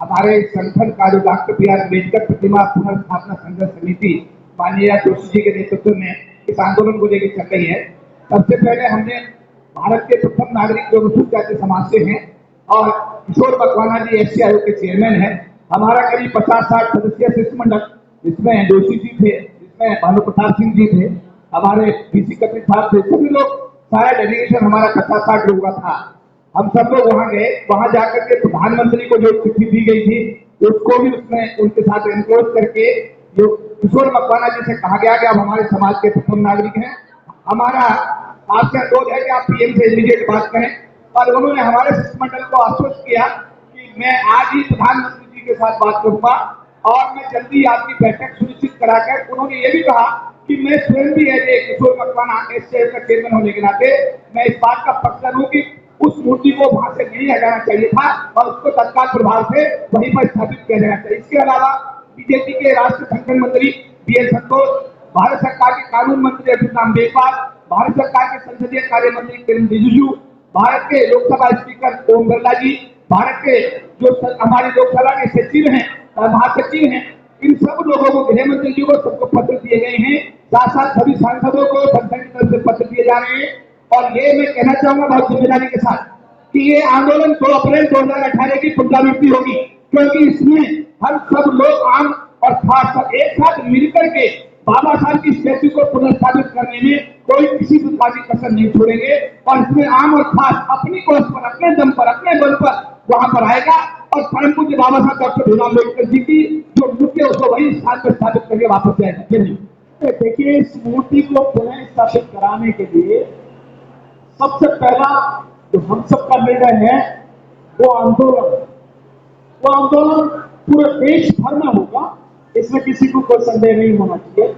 हमारे संगठन का जो डॉक्टर बी.आर. अम्बेडकर प्रतिमा पुनर्स्थापना संघर्ष समिति माननीय जोशी जी के नेतृत्व में इस आंदोलन को लेकर चल रही है। सबसे पहले हमने भारत के प्रथम नागरिक जो अनुसूचित जाति समाज से हैं और किशोर मकवाना जी एससी आयोग के चेयरमैन हैं। हमारा करीब 50-60 सदस्यीय शिष्टमंडल, जिसमें जोशी जी थे, जिसमें भानु प्रताप सिंह जी थे, हमारे पीसी कपिल साहब थे, सभी लोग, सारा डेलीगेशन हमारा 50-60 लोगों का था। हम सब लोग वहां गए। वहां जाकर के प्रधानमंत्री को जो चिट्ठी दी गई थी उसको भी उसमें उनके साथ एनक्लोज करके जो किशोर मकवाना जी से कहा गया कि आप हमारे समाज के प्रथम नागरिक हैं, हमारा आपसे अनुरोध है कि आप पीएम से इमीडिएट बात करें। और उन्होंने हमारे शिष्टमंडल को आश्वस्त किया कि मैं आज ही प्रधानमंत्री जी के साथ बात करूंगा और मैं जल्दी आपकी बैठक सुनिश्चित कराकर, उन्होंने ये भी कहा कि मैं स्वयं भी एज किशोर मकवाना एससी का चेयरमैन होने के नाते मैं इस बात का पक्ष हूं कि उस मूर्ति को वहां से नहीं हटाना चाहिए था और उसको तत्काल प्रभाव से वहीं पर स्थापित किया जाना चाहिए। इसके अलावा बीजेपी के राष्ट्रीय संगठन मंत्री बी.एल. संतोष, भारत सरकार के कानून मंत्री अर्जुन राम मेघवाल, भारत सरकार के संसदीय कार्य मंत्री किरण रिजिजू, भारत के लोकसभा स्पीकर ओम बिरला जी, भारत के जो हमारी लोकसभा के सचिव हैं, महासचिव हैं, इन सब लोगों को, गृह मंत्री जी को, सबको पत्र दिए गए हैं। साथ साथ सभी सांसदों को संगठन की तरफ से पत्र दिए जा रहे हैं। और ये मैं कहना चाहूंगा बहुत जिम्मेदारी के साथ कि ये आंदोलन 2 अप्रैल 2018 की पुनरावृत्ति होगी, क्योंकि इसमें हम सब लोग आम और खास सब एक साथ मिलकर के बाबा साहब की स्टैच्यू को पुनर्स्थापित करने में कोई किसी प्रकार की कसर नहीं छोड़ेंगे। और इसमें आम और खास अपनी कोष पर, अपने दम पर, अपने बल पर वहां पर आएगा और परम पूज्य बाबा साहब डॉक्टर भीमराव अम्बेडकर जी की जो मूर्ति है उसको वही स्थान पर स्थापित करके वापस जाएगा। देखिए, इस मूर्ति को पुनः स्थापित कराने के लिए सबसे पहला जो हम सबका निर्णय है वो आंदोलन पूरे देश भर में होगा, इसमें किसी को कोई संदेह नहीं होना चाहिए।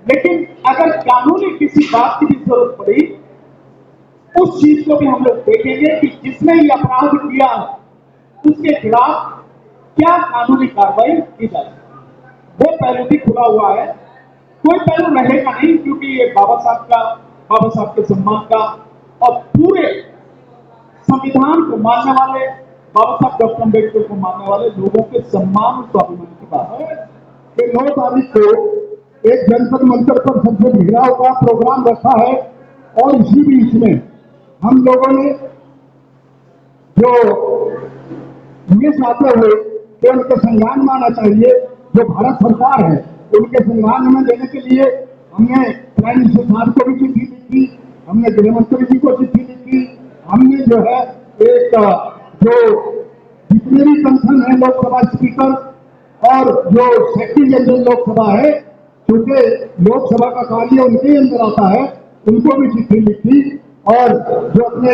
लेकिन अगर कानूनी किसी बात की भी जरूरत पड़ी, उस चीज को भी हम लोग देखेंगे कि जिसने ये अपराध किया है उसके खिलाफ क्या कानूनी कार्रवाई की जाए। वो पहलू भी खुला हुआ है, कोई पहलू रहेगा नहीं, क्योंकि ये बाबा साहब के सम्मान का और पूरे संविधान को मानने वाले, बाबा साहब डॉक्टर अम्बेडकर को मानने वाले लोगों के सम्मान और स्वाभिमान की बात है। कि 9 तारीख को एक जनपद मंत्र पर सबसे घेराव का प्रोग्राम रखा है और इसी बीच में हम लोगों ने जो ये चाहते हुए कि उनके सम्मान में आना चाहिए, जो भारत सरकार है उनके सम्मान में देने के लिए हमने प्राइम मिनिस्टर साहब को भी चिट्ठी लिखी, हमने गृह मंत्री जी को चिट्ठी लिखी, हमने जो है एक जो जितने भी कंसर्न है लोकसभा स्पीकर और जो सेक्रेटरी जनरल लोकसभा है, क्योंकि लोकसभा का कार्य उनके अंदर आता है, उनको भी चिट्ठी लिखी। और जो अपने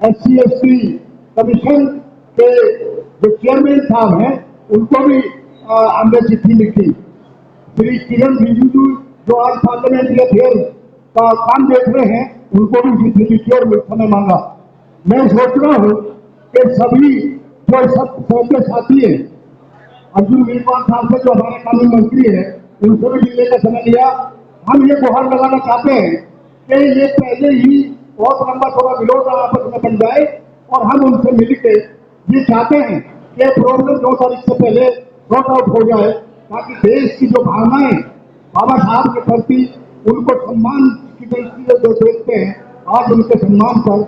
SC/ST कमीशन के जो चेयरमैन साहब हैं उनको भी हमने चिट्ठी लिखी। श्री किरण रिजिजू जो आज पार्लियामेंट्री अफेयर का काम देख रहे हैं उनको भी चिट्ठी लिखी और समय मांगा। मैं सोच रहा हूं कि सभी जो सबके साथी है, अर्जुन मेघवाल साहब से जो हमारे कानून मंत्री है, उनसे भी मिलने का समय लिया। हम ये गुहार लगाना चाहते हैं कि ये पहले ही बहुत लंबा थोड़ा विरोध आपस में बन जाए और हम उनसे मिलकर ये चाहते हैं कि प्रॉब्लम 2 तारीख से पहले सॉर्ट आउट हो जाए, ताकि देश की जो भावनाएं बाबा साहब के प्रति उनको सम्मान की दृष्टि से जो देखते हैं, आज उनके सम्मान पर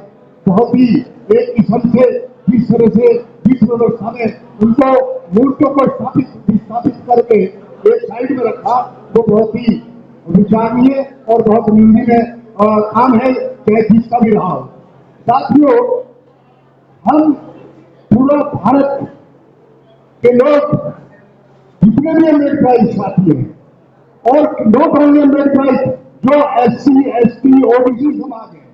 बहुत ही एक किस्म से जिस तरह से जिस व्यवस्था में उनको मूर्तियों को स्थापित करके एक साइड में रखा, वो बहुत ही विचारणीय और बहुत निंदनीय काम है, चाहे जिसका भी रहा हो। साथियों, हम पूरा भारत के लोग जितने भी अम्बेडकर साथी हैं और नॉट ओनली अम्बेडकर, जो SC/ST OBC समाज है,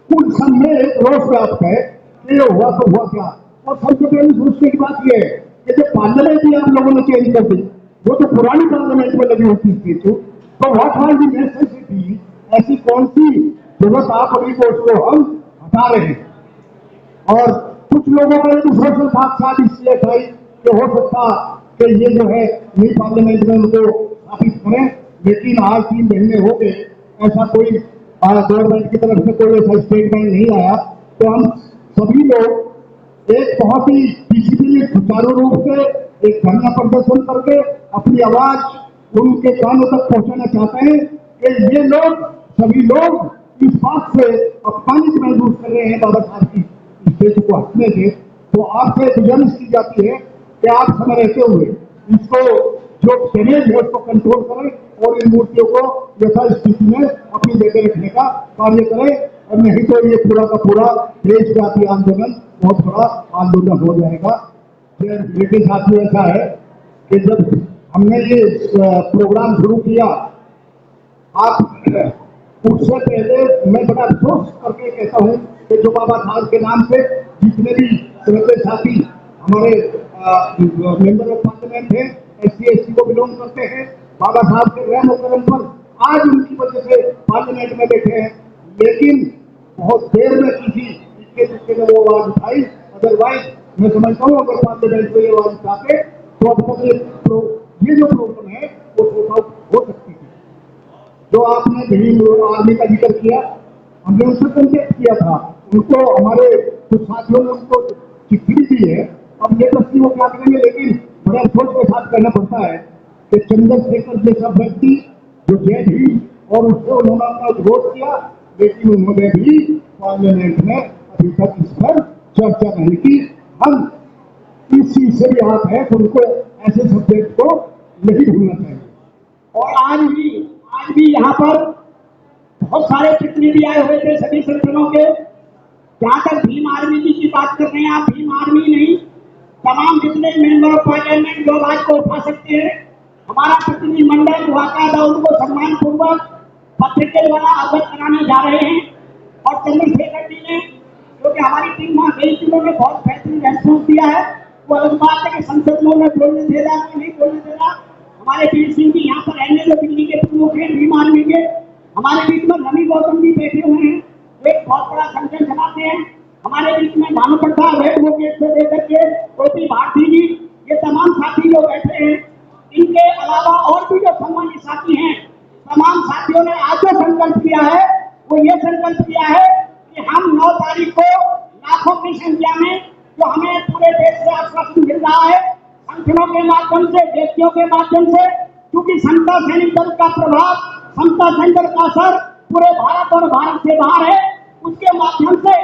उन सब में एक रोष व्याप्त है कि ये हुआ तो हुआ क्या। और सबसे पहले सोचने की बात यह है कि जो पार्लियामेंट ही आप लोगों ने चेंज कर दी, वो तो पुरानी पार्लियामेंट में लगी होती थी, तो व्हाट वाज द नेसेसिटी, ऐसी कौन सी जरूरत आप अभी को उसको हम हटा रहे हैं। और कुछ लोगों का दूसरे से साथ इसलिए था कि हो सकता कि ये जो है नई पार्लियामेंट में उनको स्थापित करें, लेकिन आज 3 महीने हो गए, ऐसा कोई गवर्नमेंट की तरफ से कोई ऐसा स्टेटमेंट नहीं आया। तो हम सभी लोग एक बहुत ही डिसिप्लिन सुचारू रूप से एक धरना प्रदर्शन करके अपनी आवाज उनके कानों तक पहुंचाना चाहते हैं कि ये लोग सभी लोग इस बात से अपमानित महसूस कर रहे हैं बाबा साहब की इस देश को हटने से। तो आपसे गुजारिश की जाती है कि आप समय रहते हुए इसको जो डैमेज है उसको कंट्रोल करें और इन मूर्तियों को यथास्थिति में अपनी जगह रखने का कार्य करें, और नहीं तो ये पूरा का पूरा देशव्यापी आंदोलन बहुत बड़ा आंदोलन हो जाएगा। लेकिन साथियों ऐसा है कि जब हमने ये प्रोग्राम शुरू किया, आप उससे पहले मैं बड़ा अफसोस करके कहता हूं कि जो बाबा साहब के नाम से जितने भी श्रद्धेय साथी हमारे मेंबर ऑफ पार्लियामेंट हैं, SC/ST को बिलोंग करते हैं, बाबा साहब के रहम और करम पर आज उनकी वजह से पार्लियामेंट में बैठे हैं, लेकिन बहुत देर में किसी इसके दुखे में वो आवाज उठाई। अदरवाइज मैं समझता हूँ अगर पार्लियामेंट में ये आवाज उठाते तो अब तक ये जो प्रॉब्लम है वो सॉर्ट आउट हो सकती थी। जो आपने भीम आर्मी का जिक्र किया, हमने उनसे कंटेक्ट किया था, उनको हमारे कुछ साथियों ने उनको चिट्ठी दी है। अब लेटेस्टली वो क्या करेंगे, लेकिन बड़े अफसोस के साथ कहना पड़ता है कि चंद्रशेखर जैसा व्यक्ति जो जय भीम और उससे उन्होंने अपना विरोध किया, लेकिन उन्होंने भी पार्लियामेंट में अभी तक इस पर चर्चा नहीं की। हम इस चीज से भी हाथ है कि उनको ऐसे सब्जेक्ट को नहीं भूलना चाहिए। और आज भी यहाँ पर बहुत सारे प्रतिनिधि आए हुए थे सभी संगठनों के। जहाँ तक भीम आर्मी की बात कर रहे हैं आप, भीम आर्मी नहीं, तमाम जितने मेंबर ऑफ पार्लियामेंट जो आज को उठा सकते हैं, हमारा प्रतिनिधिमंडल बाकायदा उनको सम्मान पूर्वक पत्र के द्वारा अवगत कराने जा रहे हैं। और चंद्रशेखर जी ने जो कि हमारी टीम वहाँ गई थी, उन्होंने बहुत बेहतरीन रेस्पॉन्स दिया है। वो अलग बात है कि संसद में उन्हें बोलने दे रहा है नहीं बोलने दे रहा। हमारे वीर सिंह जी यहाँ पर रहने जो दिल्ली के प्रमुख हैं भीम आर्मी के, हमारे बीच में रवि गौतम भी बैठे हुए हैं, एक बहुत बड़ा संगठन चलाते हैं। हमारे बीच में भानु प्रसाद रेड वोकेट से लेकर के टोपी भारती जी, ये तमाम साथी जो बैठे हैं। इनके अलावा और भी जो सम्मानित साथी हैं, तमाम साथियों ने आज जो संकल्प किया है वो ये संकल्प किया है कि हम 9 तारीख को लाखों की संख्या में जो हमें पूरे देश से आश्वासन मिल रहा है, संगठनों के माध्यम से, व्यक्तियों के माध्यम से, क्योंकि समता सैनिक दल का प्रभाव, समता सैनिक दल का असर पूरे भारत और भारत से बाहर है। उसके माध्यम से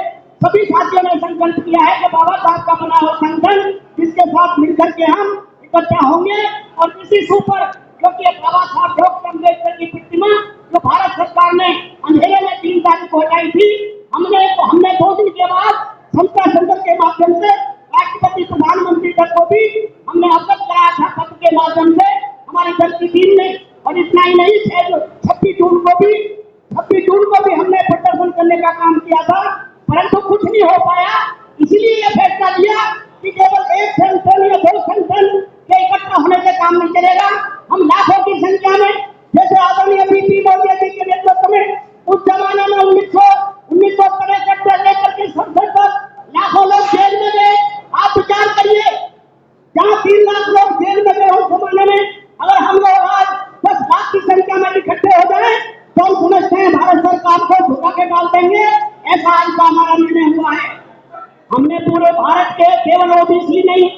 सभी साथियों ने संकल्प किया है कि बाबा साहब का बना हुआ संगठन जिसके साथ मिलकर के हम इकट्ठा होंगे और इसी सुपर, क्योंकि बाबा साहब डॉक्टर अम्बेडकर की प्रतिमा जो भारत सरकार ने अंधेरे में 3 तारीख को हटाई थी, हमने 2 दिन के बाद समता सैनिक के माध्यम से राष्ट्रपति प्रधानमंत्री तक को भी हमने अवगत कराया था पत्र के माध्यम से हमारी दल की टीम ने। और इतना ही नहीं, 26 जून को भी हमने प्रदर्शन करने का काम किया था, परंतु कुछ नहीं हो पाया। इसलिए यह फैसला लिया कि केवल 1 संगठन या 2 संगठन के इकट्ठा होने से काम नहीं चलेगा। हम लाखों की संख्या में, जैसे आदरणीय बीपी मोदी जी के नेतृत्व में उस जमाने में 1963 से लेकर के संसद तक लाखों लोग जेल में गए। आप विचार करिए, जहाँ 3 लाख लोग जेल में गए उस जमाने में, अगर हम लोग आज 10 लाख की संख्या में इकट्ठे हो जाए तो हम समझते हैं भारत सरकार को झुका के डाल देंगे। ऐसा आज का हमारा निर्णय हुआ है। हमने पूरे भारत के केवल ओबीसी नहीं,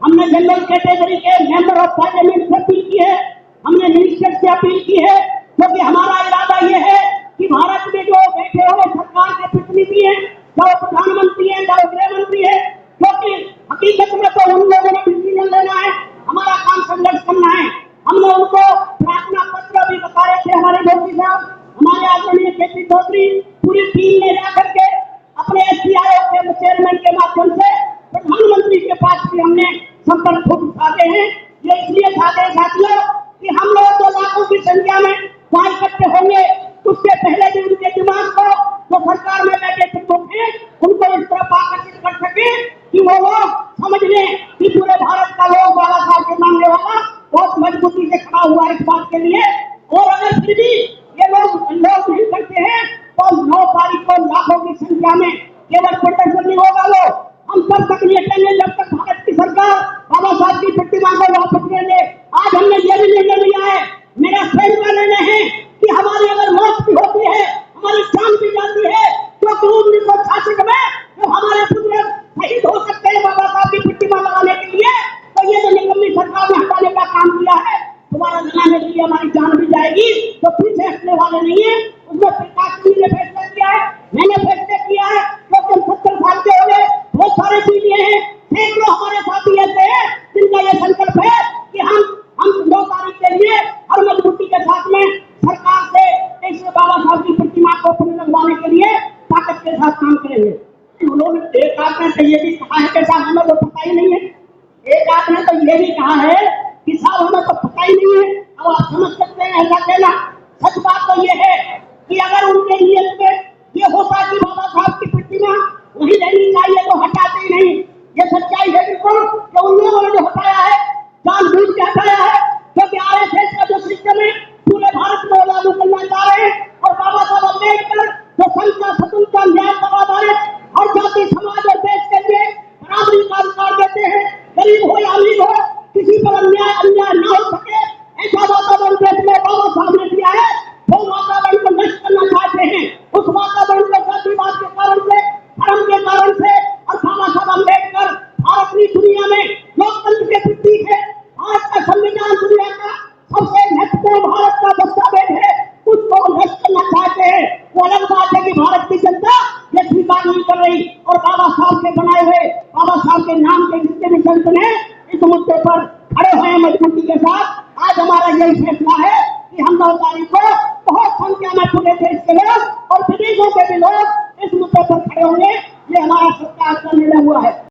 हमने जनरल कैटेगरी के मेंबर ऑफ पार्लियामेंट से अपील की है, हमने मिनिस्टर से अपील की है, क्योंकि हमारा इरादा यह है कि भारत में जो बैठे हुए सरकार के प्रतिनिधि हैं, चाहे प्रधानमंत्री हैं, चाहे गृह मंत्री है, क्योंकि हकीकत में तो उन लोगों ने डिसीजन लेना है, हमारा काम संघर्ष करना है। हमने उनको प्रार्थना पत्र भी बता रहे थे, हमारे मोदी साहब, हमारे आदरणीय केपी चौधरी, पूरी टीम ने जाकर के अपने SC आयोग के चेयरमैन के माध्यम से प्रधानमंत्री के पास भी हमने संपर्क खुद उठाते हैं। ये इसलिए उठाते हैं साथियों कि हम लोग 2 लाखों की संख्या में वहां इकट्ठे होंगे, उससे पहले भी उनके दिमाग को जो सरकार में बैठे प्रमुख हैं उनको इस तरफ आकर्षित कर सके कि वो लोग समझ लें कि पूरे भारत का लोग बाबा साहब के मानने वाला बहुत मजबूती से खड़ा हुआ है इस बात के लिए। और अगर फिर भी ये लोग नहीं करते हैं तो 9 तारीख को लाखों की संख्या में केवल प्रदर्शन नहीं होगा, वो हम तब तक नहीं हटेंगे जब तक भारत की सरकार बाबा साहब की प्रतिमा को वापस ले ले। आज हमने ये भी निर्णय लिया है, मेरा स्वयं का निर्णय है कि हमारी अगर मौत भी होती है, हमारी जान भी जाती है, तो 1966 में जो हमारे पुत्र शहीद हो सकते रहेगी तो पीछे हटने वाले नहीं है। उसमें प्रकाश जी ने फैसला किया है, मैंने फैसला किया है, क्योंकि 70 साल के हो गए, बहुत सारे सीनियर हैं, सैकड़ों हमारे साथी ऐसे हैं जिनका यह संकल्प है कि हम 9 तारीख के लिए हर मजबूती के साथ में सरकार से इस बाबा साहब की प्रतिमा को पुनर्निर्माण के लिए ताकत के साथ काम करेंगे। उन्होंने एक आपने तो ये भी कहा है कि साहब हमें तो पता ही नहीं है, एक आपने तो ये भी कहा है कि साहब हमें तो पता ही नहीं है। अब आप समझ सकते हैं ऐसा कहना। सच बात तो ये है कि अगर उनके नियत में ये होता कि बाबा साहब की प्रतिमा वही रहनी चाहिए तो हटाते ही नहीं। ये सच्चाई है बिल्कुल कि उन लोगों ने जो हटाया है जानबूझ के हटाया है, क्योंकि आरएसएस का जो सिस्टम है पूरे भारत में लागू करना चाह रहे हैं। और बाबा साहब अम्बेडकर जो संख्या स्वतंत्रता न्याय समाधान हर जाति समाज और देश के लिए बराबरी का अधिकार देते हैं, गरीब हो या अमीर हो किसी पर अन्याय न हो सके ऐसा वातावरण देश में बाबा साहब ने दिया है। वो वातावरण को नष्ट करना चाहते हैं। उस वातावरण को जातिवाद के कारण से, धर्म के कारण से, और बाबा साहब अम्बेडकर भारत की दुनिया में लोकतंत्र के प्रतीक है। आज का संविधान दुनिया का सबसे महत्वपूर्ण भारत का दस्तावेज है, उसको नष्ट करना चाहते हैं। वो अलग बात है कि भारत की जनता ये स्वीकार नहीं कर रही। और बाबा साहब के बनाए हुए, बाबा साहब के नाम के जितने भी संत ने इस मुद्दे पर खड़े हुए मजबूती के साथ। आज हमारा यही फैसला है कि हम 9 तारीख